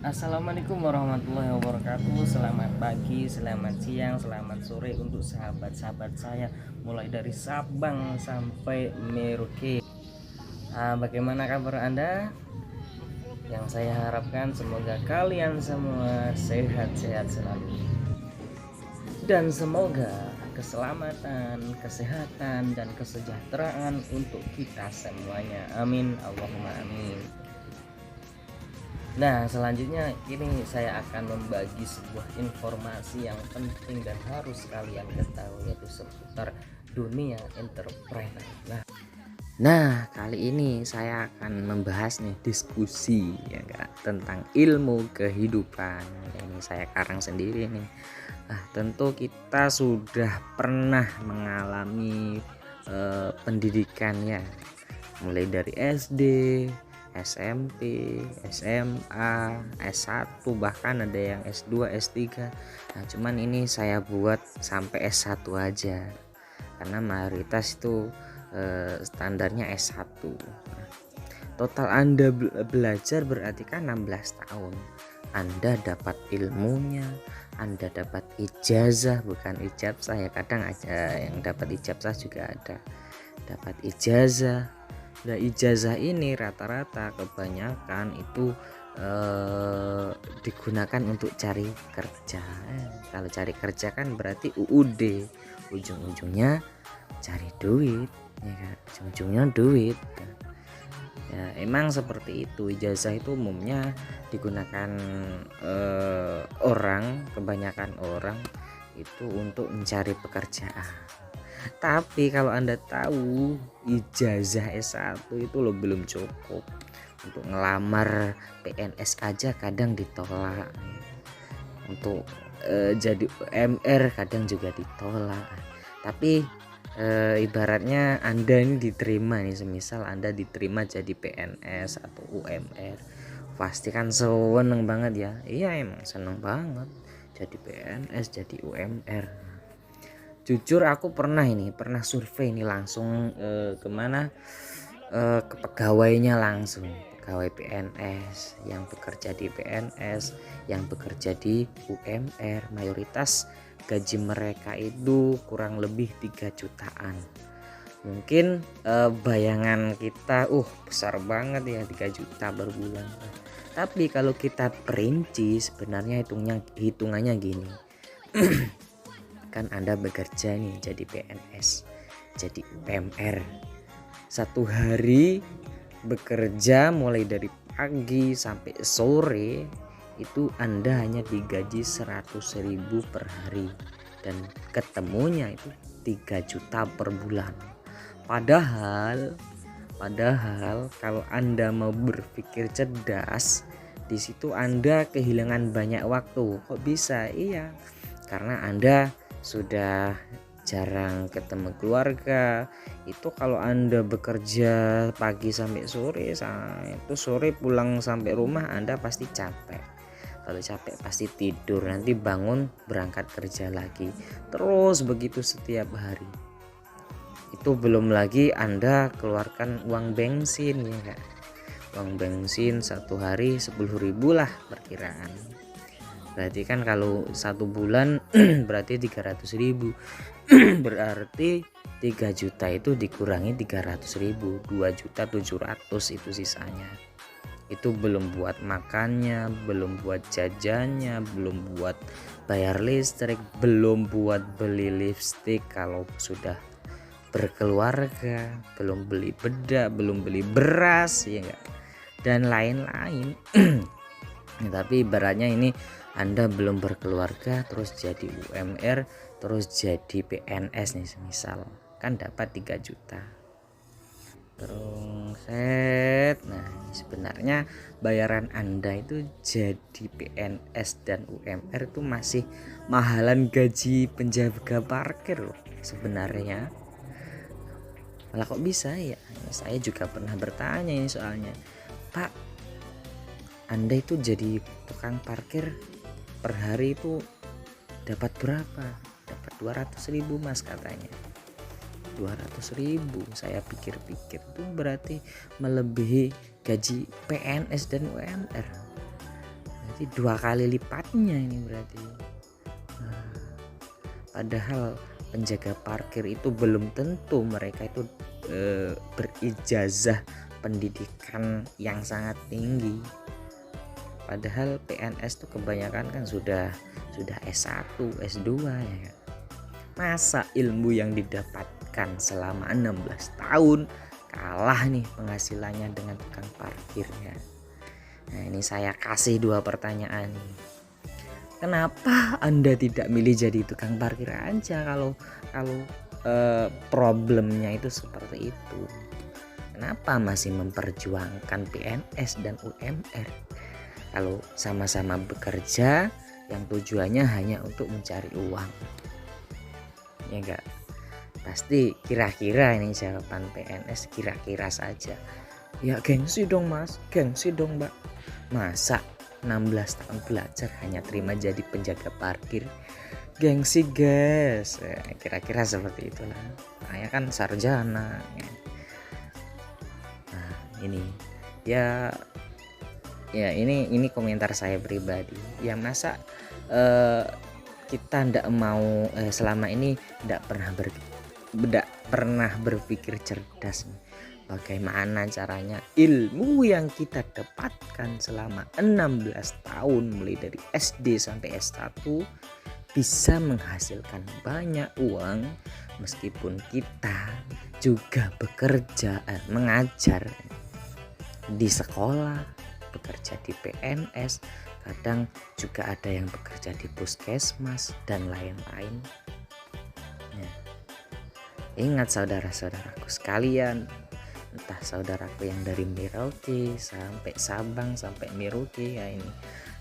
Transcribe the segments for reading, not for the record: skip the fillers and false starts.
Assalamualaikum warahmatullahi wabarakatuh. Selamat pagi, selamat siang, selamat sore untuk sahabat-sahabat saya mulai dari Sabang sampai Merauke. Bagaimana kabar Anda? Yang saya harapkan semoga kalian semua sehat-sehat selalu dan semoga keselamatan, kesehatan dan kesejahteraan untuk kita semuanya. Amin Allahumma amin. Nah, selanjutnya ini saya akan membagi sebuah informasi yang penting dan harus kalian ketahui, yaitu seputar dunia entrepreneur. Kali ini saya akan membahas nih diskusi ya Kak, tentang ilmu kehidupan. Ini saya karang sendiri nih. Tentu kita sudah pernah mengalami pendidikan ya, mulai dari SD, SMP, SMA, S1, bahkan ada yang S2, S3. Cuman ini saya buat sampai S1 aja karena mayoritas itu standarnya S1. Total Anda belajar berarti kan 16 tahun. Anda dapat ilmunya, Anda dapat ijazah, bukan ijazah ya, kadang aja yang dapat ijazah juga ada. Dapat ijazah. Nah, ijazah ini rata-rata kebanyakan itu digunakan untuk cari kerja. Kalau cari kerja kan berarti UUD, ujung-ujungnya cari duit ya kan, ujung-ujungnya duit. Ya, emang seperti itu. Ijazah itu umumnya digunakan kebanyakan orang itu untuk mencari pekerjaan. Tapi kalau Anda tahu ijazah S1 itu loh belum cukup untuk ngelamar PNS aja kadang ditolak. Untuk jadi UMR kadang juga ditolak. Tapi ibaratnya Anda ini diterima nih, semisal Anda diterima jadi PNS atau UMR, pasti kan seneng banget ya. Iya, emang seneng banget jadi PNS, jadi UMR. Jujur aku pernah survei ini langsung kemana, ke pegawainya langsung, pegawai PNS yang bekerja di PNS, yang bekerja di UMR, mayoritas gaji mereka itu kurang lebih 3 jutaan. Mungkin bayangan kita besar banget ya 3 juta per bulan. Tapi kalau kita perinci sebenarnya hitungannya gini. Kan Anda bekerja nih jadi PNS, jadi UMR, satu hari bekerja mulai dari pagi sampai sore itu Anda hanya digaji 100.000 per hari dan ketemunya itu 3 juta per bulan. Padahal kalau Anda mau berpikir cerdas, di situ Anda kehilangan banyak waktu. Kok bisa? Iya, karena Anda sudah jarang ketemu keluarga. Itu kalau Anda bekerja pagi sampai sore, itu sore pulang sampai rumah Anda pasti capek. Kalau capek pasti tidur, nanti bangun berangkat kerja lagi, terus begitu setiap hari. Itu belum lagi Anda keluarkan uang bensin ya Kak. Uang bensin satu hari 10.000 lah perkiraan. Berarti kan kalau satu bulan berarti 300.000. Berarti 3 juta itu dikurangi 300.000, 2.700.000 itu sisanya. Itu belum buat makannya, belum buat jajannya, belum buat bayar listrik, belum buat beli lipstik kalau sudah berkeluarga, belum beli bedak, belum beli beras ya enggak, dan lain-lain. Tapi ibaratnya ini Anda belum berkeluarga terus jadi UMR, terus jadi PNS nih semisal, kan dapat 3 juta. Terus nah sebenarnya bayaran Anda itu jadi PNS dan UMR itu masih mahalan gaji penjaga parkir loh sebenarnya. Malah kok bisa ya? Saya juga pernah bertanya ini soalnya, Pak, Anda itu jadi tukang parkir per hari itu dapat berapa? Dapat 200.000 mas katanya. 200.000. Saya pikir-pikir itu berarti melebihi gaji PNS dan UMR. berarti 2 kali lipatnya ini berarti. Nah, padahal penjaga parkir itu belum tentu mereka itu berijazah pendidikan yang sangat tinggi. Padahal PNS tuh kebanyakan kan sudah S1, S2 ya kan. Masa ilmu yang didapatkan selama 16 tahun kalah nih penghasilannya dengan tukang parkirnya. Nah, ini saya kasih 2 pertanyaan nih. Kenapa Anda tidak milih jadi tukang parkir aja kalau problemnya itu seperti itu? Kenapa masih memperjuangkan PNS dan UMR? Kalau sama-sama bekerja yang tujuannya hanya untuk mencari uang. Ya enggak? Pasti kira-kira ini jawaban PNS, kira-kira saja. Ya gengsi dong Mas, gengsi dong Mbak. Masa 16 tahun belajar hanya terima jadi penjaga parkir? Gengsi guys, kira-kira seperti itulah. Saya kan sarjana. Nah ini ya ini komentar saya pribadi. Ya masa kita ndak mau selama ini ndak pernah berpikir cerdas nih. Bagaimana caranya ilmu yang kita dapatkan selama 16 tahun mulai dari SD sampai S1 bisa menghasilkan banyak uang meskipun kita juga bekerja mengajar di sekolah, bekerja di PNS, kadang juga ada yang bekerja di puskesmas dan lain-lain. Nah, ingat saudara-saudaraku sekalian, entah saudaraku yang dari Merauke sampai Sabang sampai Merauke ya ini,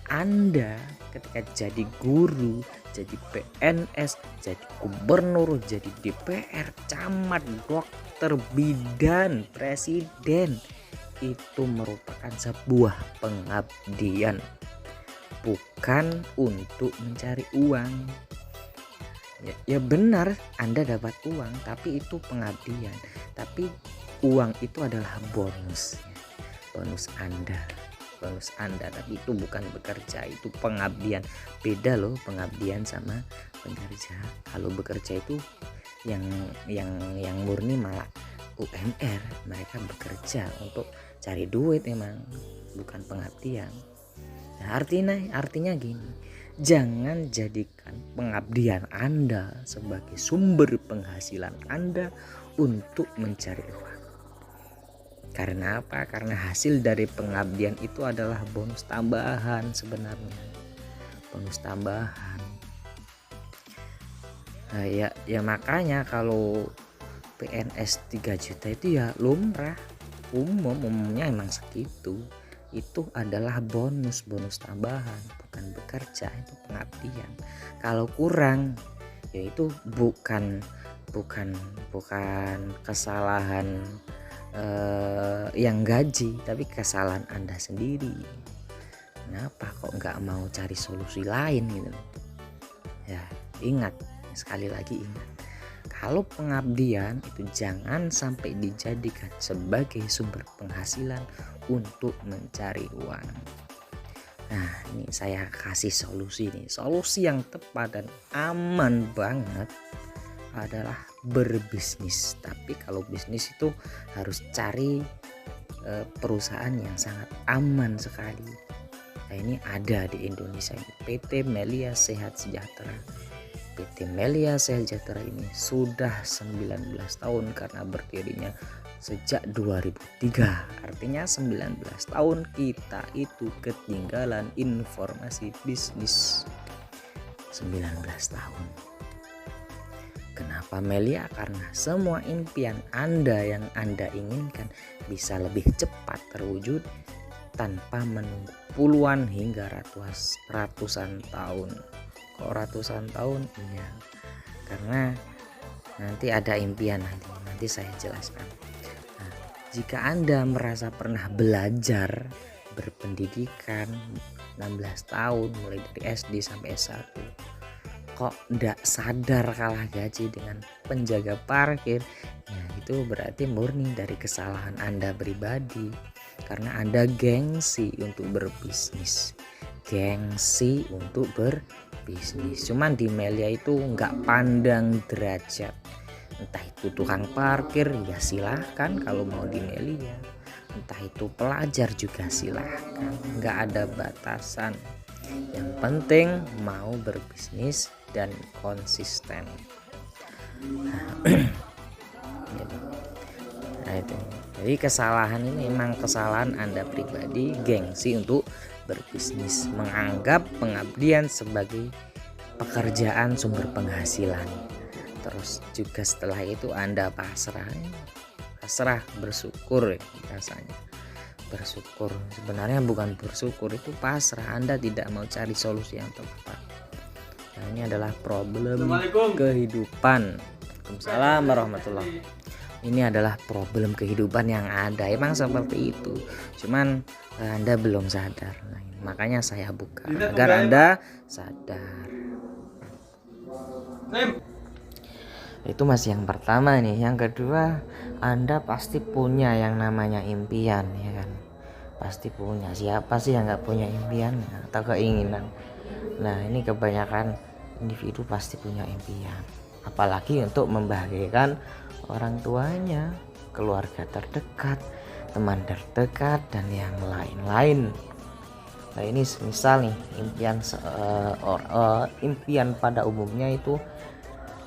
Anda ketika jadi guru, jadi PNS, jadi gubernur, jadi DPR, camat, dokter, bidan, presiden, itu merupakan sebuah pengabdian, bukan untuk mencari uang. Ya benar Anda dapat uang, tapi itu pengabdian. Tapi uang itu adalah bonus Anda, tapi itu bukan bekerja, itu pengabdian. Beda loh pengabdian sama bekerja. Kalau bekerja itu yang murni malah UMR, mereka bekerja untuk cari duit emang, bukan pengabdian. Nah, artinya gini, jangan jadikan pengabdian Anda sebagai sumber penghasilan Anda untuk mencari uang. Karena apa? Karena hasil dari pengabdian itu adalah bonus tambahan sebenarnya. Bonus tambahan. Nah, ya makanya kalau PNS 3 juta itu ya lumrah, umumnya emang segitu. Itu adalah bonus tambahan, bukan bekerja, itu pengabdian. Kalau kurang ya itu bukan kesalahan yang gaji, tapi kesalahan Anda sendiri. Kenapa kok nggak mau cari solusi lain gitu? Ya ingat, sekali lagi ingat, kalau pengabdian itu jangan sampai dijadikan sebagai sumber penghasilan untuk mencari uang. Nah ini saya kasih solusi nih. Solusi yang tepat dan aman banget adalah berbisnis. Tapi kalau bisnis itu harus cari perusahaan yang sangat aman sekali. Nah ini ada di Indonesia ini, PT Melia Sehat Sejahtera. PT Melia Sehat Sejahtera ini sudah 19 tahun karena berdirinya sejak 2003. Artinya 19 tahun kita itu ketinggalan informasi bisnis. 19 tahun. Kenapa Melia? Karena semua impian Anda yang Anda inginkan bisa lebih cepat terwujud tanpa menunggu puluhan hingga ratusan tahun. Kok ratusan tahun? Iya, karena nanti ada impian, nanti saya jelaskan. Nah, jika Anda merasa pernah belajar berpendidikan 16 tahun mulai dari SD sampai S1, kok ndak sadar kalah gaji dengan penjaga parkir, ya itu berarti murni dari kesalahan Anda pribadi, karena Anda gengsi untuk berbisnis, gengsi untuk berbisnis. Cuman di Melia itu nggak pandang derajat, entah itu tukang parkir ya silahkan kalau mau di Melia, entah itu pelajar juga silahkan, nggak ada batasan. Yang penting mau berbisnis dan konsisten. Nah itu, jadi kesalahan ini memang kesalahan Anda pribadi, gengsi untuk berbisnis, menganggap pengabdian sebagai pekerjaan sumber penghasilan. Terus juga setelah itu Anda pasrah bersyukur ya, rasanya bersyukur, sebenarnya bukan bersyukur, itu pasrah. Anda tidak mau cari solusi yang tepat. Nah, ini adalah problem kehidupan. Waalaikumsalam warahmatullahi. Ini adalah problem kehidupan yang ada, emang seperti itu, cuman Anda belum sadar. Nah, makanya saya buka agar Anda sadar. Itu masih yang pertama nih. Yang kedua, Anda pasti punya yang namanya impian, ya kan? Pasti punya. Siapa sih yang nggak punya impian atau keinginan? Nah, ini kebanyakan individu pasti punya impian, apalagi untuk membahagiakan orang tuanya, keluarga terdekat, teman terdekat, dan yang lain-lain. Nah, ini misal nih impian pada umumnya itu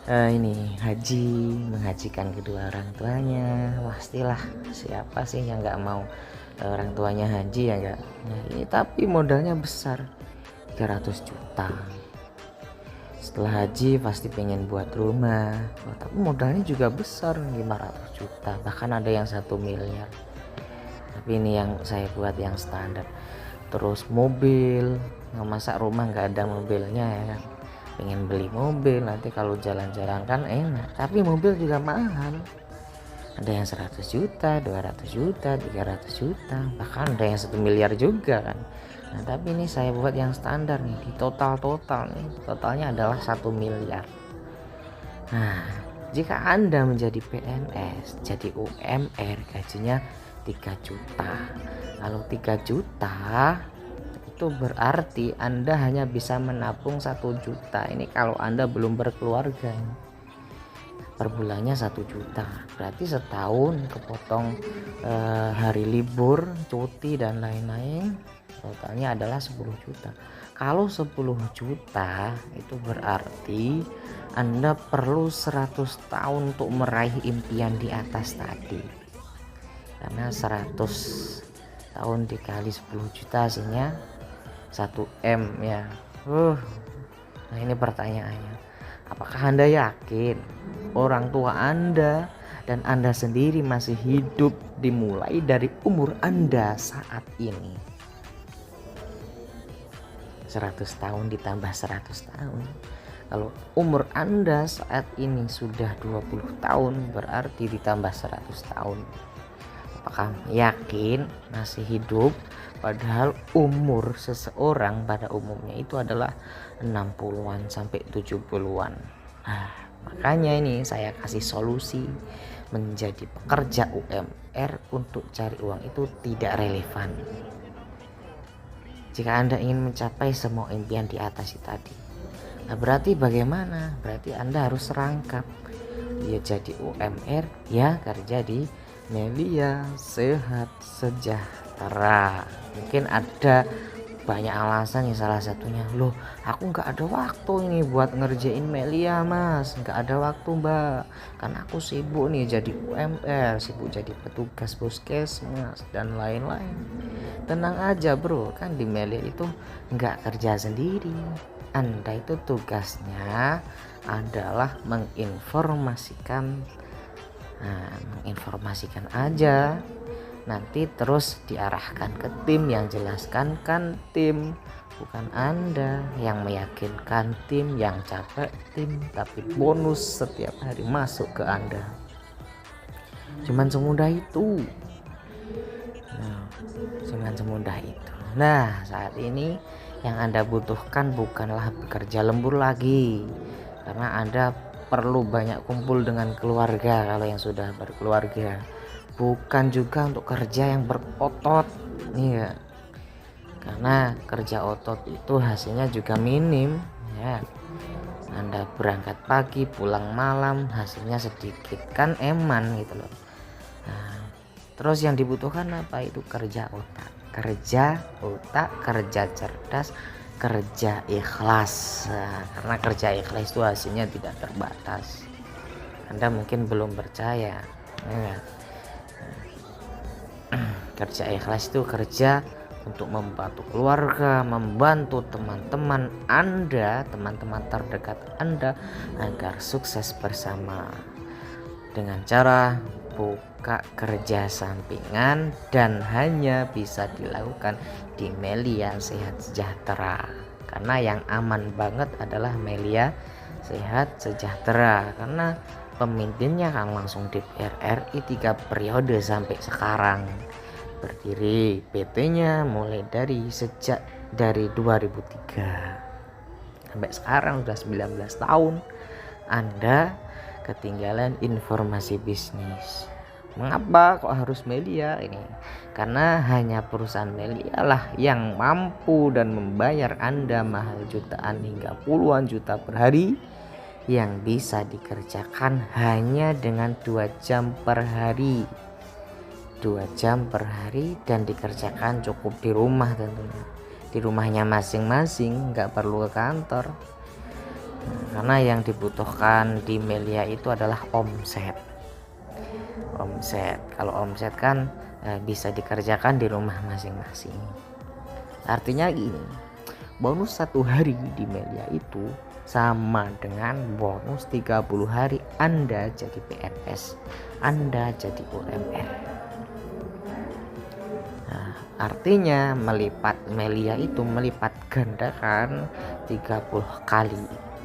ini haji, menghajikan kedua orang tuanya. Pastilah, siapa sih yang nggak mau orang tuanya haji, ya enggak? Nah, ini tapi modalnya besar, 300 juta. Setelah haji pasti pengen buat rumah, tapi modalnya juga besar, 500 juta, bahkan ada yang 1 miliar. Tapi ini yang saya buat yang standar. Terus mobil, nggak masa rumah nggak ada mobilnya, ya kan? Pengen beli mobil, nanti kalau jalan-jalan kan enak, tapi mobil juga mahal. Ada yang 100 juta, 200 juta, 300 juta, bahkan ada yang 1 miliar juga kan. Nah, tapi ini saya buat yang standar nih, di total nih, totalnya adalah 1 miliar. Nah, jika Anda menjadi PNS, jadi UMR, gajinya 3 juta. Kalau 3 juta itu berarti Anda hanya bisa menabung 1 juta. Ini kalau Anda belum berkeluarga. Per bulannya 1 juta. Berarti setahun kepotong hari libur, cuti dan lain-lain, totalnya adalah 10 juta. Kalau 10 juta itu berarti Anda perlu 100 tahun untuk meraih impian di atas tadi. Karena 100 tahun dikali 10 juta hasilnya 1 M ya. Nah, ini pertanyaannya. Apakah Anda yakin orang tua Anda dan Anda sendiri masih hidup dimulai dari umur Anda saat ini? 100 tahun ditambah 100 tahun. Kalau umur Anda saat ini sudah 20 tahun, berarti ditambah 100 tahun. Apakah yakin masih hidup? Padahal umur seseorang pada umumnya itu adalah 60-an sampai 70-an. Nah, makanya ini saya kasih solusi. Menjadi pekerja UMR untuk cari uang itu tidak relevan jika Anda ingin mencapai semua impian di atas itu tadi. Nah, berarti bagaimana? Berarti Anda harus serangkap. Ya jadi UMR, ya kerja di Melia Sehat Sejahtera. Mungkin ada banyak alasan ya, salah satunya, loh aku nggak ada waktu ini buat ngerjain Melia mas, nggak ada waktu mbak, karena aku sibuk nih jadi UMR, sibuk jadi petugas puskesmas dan lain-lain. Tenang aja bro, kan di Melia itu nggak kerja sendiri. Anda itu tugasnya adalah menginformasikan aja, nanti terus diarahkan ke tim, yang jelaskan kan tim, bukan Anda, yang meyakinkan tim, yang capek tim, tapi bonus setiap hari masuk ke Anda. Cuman semudah itu. Nah, saat ini yang Anda butuhkan bukanlah bekerja lembur lagi, karena Anda perlu banyak kumpul dengan keluarga kalau yang sudah berkeluarga. Bukan juga untuk kerja yang berotot nih ya. karena kerja otot itu hasilnya juga minim ya. Anda berangkat pagi pulang malam hasilnya sedikit, kan eman gitu loh. Nah, terus yang dibutuhkan apa? Itu kerja otak, kerja cerdas, kerja ikhlas. Nah, karena kerja ikhlas itu hasilnya tidak terbatas. Anda mungkin belum percaya ya. Kerja ikhlas itu kerja untuk membantu keluarga, membantu teman-teman Anda, teman-teman terdekat Anda agar sukses bersama dengan cara buka kerja sampingan dan hanya bisa dilakukan di Melia Sehat Sejahtera. Karena yang aman banget adalah Melia Sehat Sejahtera, karena pemimpinnya kan langsung DPR RI 3 periode sampai sekarang. Berdiri PT-nya mulai sejak dari 2003 sampai sekarang udah 19 tahun. Anda ketinggalan informasi bisnis. Mengapa kok harus Melia ini? Karena hanya perusahaan Melia lah yang mampu dan membayar Anda mahal jutaan hingga puluhan juta per hari, yang bisa dikerjakan hanya dengan 2 jam per hari. 2 jam per hari dan dikerjakan cukup di rumah tentunya. Di rumahnya masing-masing, nggak perlu ke kantor. Karena yang dibutuhkan di Melia itu adalah omset. Kalau omset kan bisa dikerjakan di rumah masing-masing. Artinya gini, bonus 1 hari di Melia itu sama dengan bonus 30 hari Anda jadi PNS, Anda jadi UMR. Nah, artinya Melia itu melipat gandakan 30 kali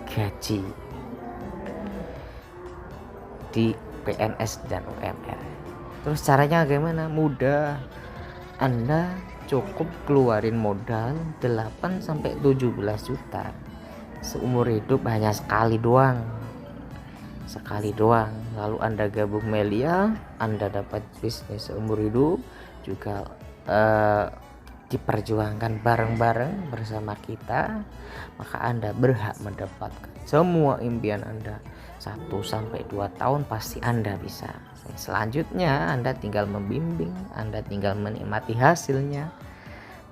gaji di PNS dan UMR. Terus caranya bagaimana? Mudah. Anda cukup keluarin modal 8-17 juta. Seumur hidup hanya sekali doang. Lalu Anda gabung Melia, Anda dapat bisnis seumur hidup, juga diperjuangkan bareng-bareng bersama kita, maka Anda berhak mendapatkan semua impian Anda. 1-2 tahun pasti Anda bisa. Selanjutnya Anda tinggal membimbing, Anda tinggal menikmati hasilnya,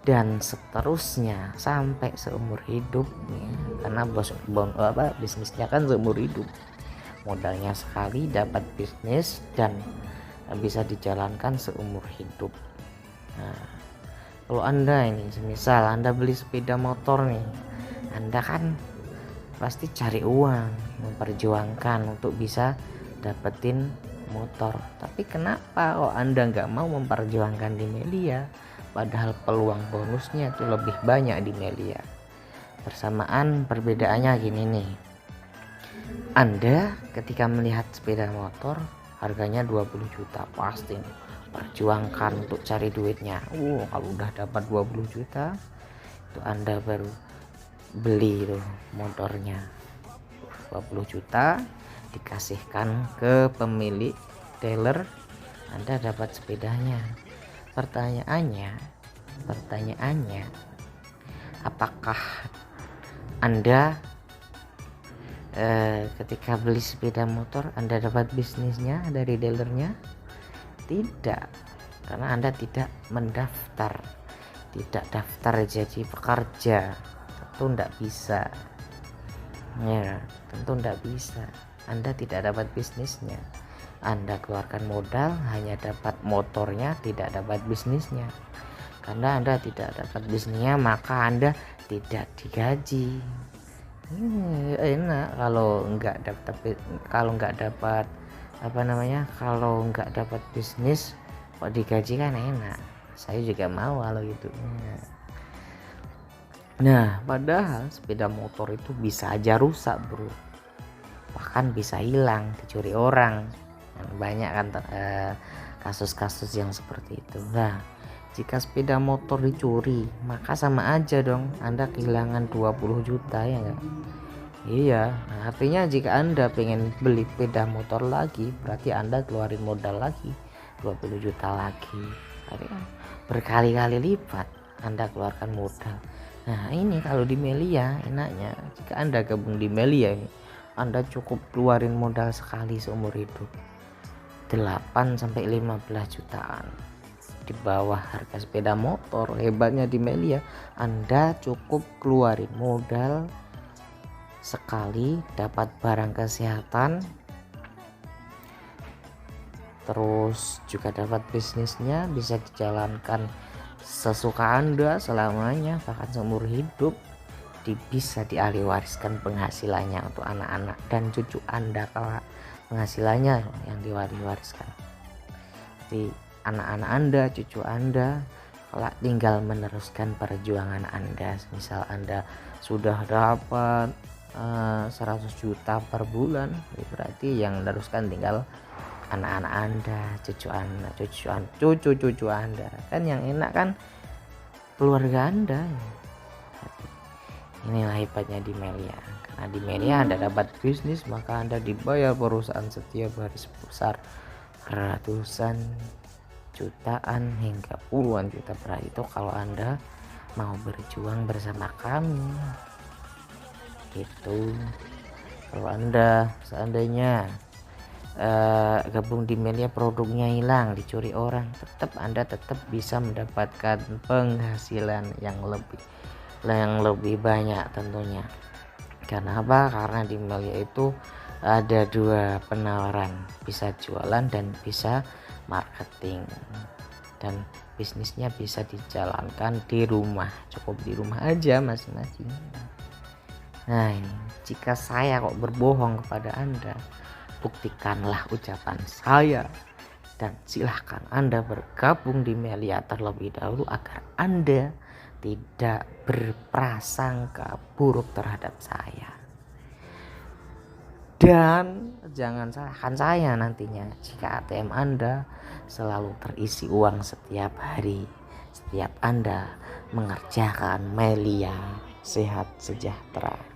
dan seterusnya sampai seumur hidup ya. Karena bisnisnya kan seumur hidup. Modalnya sekali dapat bisnis dan bisa dijalankan seumur hidup. Nah, kalau Anda ini semisal Anda beli sepeda motor nih, Anda kan pasti cari uang, memperjuangkan untuk bisa dapetin motor. Tapi kenapa kok Anda nggak mau memperjuangkan di Melia, padahal peluang bonusnya itu lebih banyak di Melia? Persamaan perbedaannya gini nih, Anda ketika melihat sepeda motor harganya 20 juta pasti nih, perjuangkan untuk cari duitnya. Kalau udah dapat 20 juta itu Anda baru beli tuh motornya. 20 juta dikasihkan ke pemilik dealer, Anda dapat sepedanya. Pertanyaannya, apakah Anda ketika beli sepeda motor Anda dapat bisnisnya dari dealernya? Tidak, karena Anda tidak mendaftar, tidak daftar jadi pekerja. Tentu tidak bisa ya, Anda tidak dapat bisnisnya. Anda keluarkan modal hanya dapat motornya, tidak dapat bisnisnya. Karena Anda tidak dapat bisnisnya, maka Anda tidak digaji. Enak kalau nggak dapat bisnis kok digaji, kan enak. Saya juga mau kalau gitu. Nah, padahal sepeda motor itu bisa aja rusak bro, bahkan bisa hilang, dicuri orang. Banyak kan kasus-kasus yang seperti itu. Nah, jika sepeda motor dicuri, maka sama aja dong Anda kehilangan 20 juta ya enggak? Iya, nah, artinya jika Anda pengen beli sepeda motor lagi, berarti Anda keluarin modal lagi 20 juta lagi. Artinya berkali-kali lipat Anda keluarkan modal. Nah ini kalau di Melia enaknya, jika Anda gabung di Melia ini, Anda cukup keluarin modal sekali seumur hidup 8-15 jutaan, di bawah harga sepeda motor. Hebatnya di Melia, Anda cukup keluarin modal sekali dapat barang kesehatan, terus juga dapat bisnisnya bisa dijalankan sesuka Anda selamanya, bahkan seumur hidup. Bisa dialih wariskan penghasilannya untuk anak-anak dan cucu Anda kelak, penghasilannya yang diwariskan. Jadi anak-anak Anda, cucu Anda kelak tinggal meneruskan perjuangan Anda. Misal Anda sudah dapat 100 juta per bulan, berarti yang meneruskan tinggal anak-anak Anda, cucu Anda, cucu-cucu Anda. Kan yang enak kan keluarga Anda. Inilah hebatnya di Melia. Karena di Melia Anda dapat bisnis, maka Anda dibayar perusahaan setiap hari sebesar ratusan jutaan hingga puluhan juta per hari. Itu kalau Anda mau berjuang bersama kami. Gitu. Kalau Anda seandainya gabung di Melia, produknya hilang, dicuri orang, Anda tetap bisa mendapatkan penghasilan yang lebih banyak tentunya. Karena apa? Karena di Melia itu ada 2 penawaran, bisa jualan dan bisa marketing, dan bisnisnya bisa dijalankan di rumah, cukup di rumah aja masing-masing. Nah ini, jika saya kok berbohong kepada Anda, buktikanlah ucapan saya dan silahkan Anda bergabung di Melia terlebih dahulu agar Anda tidak berprasangka buruk terhadap saya. Dan jangan salahkan saya nantinya jika ATM Anda selalu terisi uang setiap hari, setiap Anda mengerjakan Melia Sehat Sejahtera.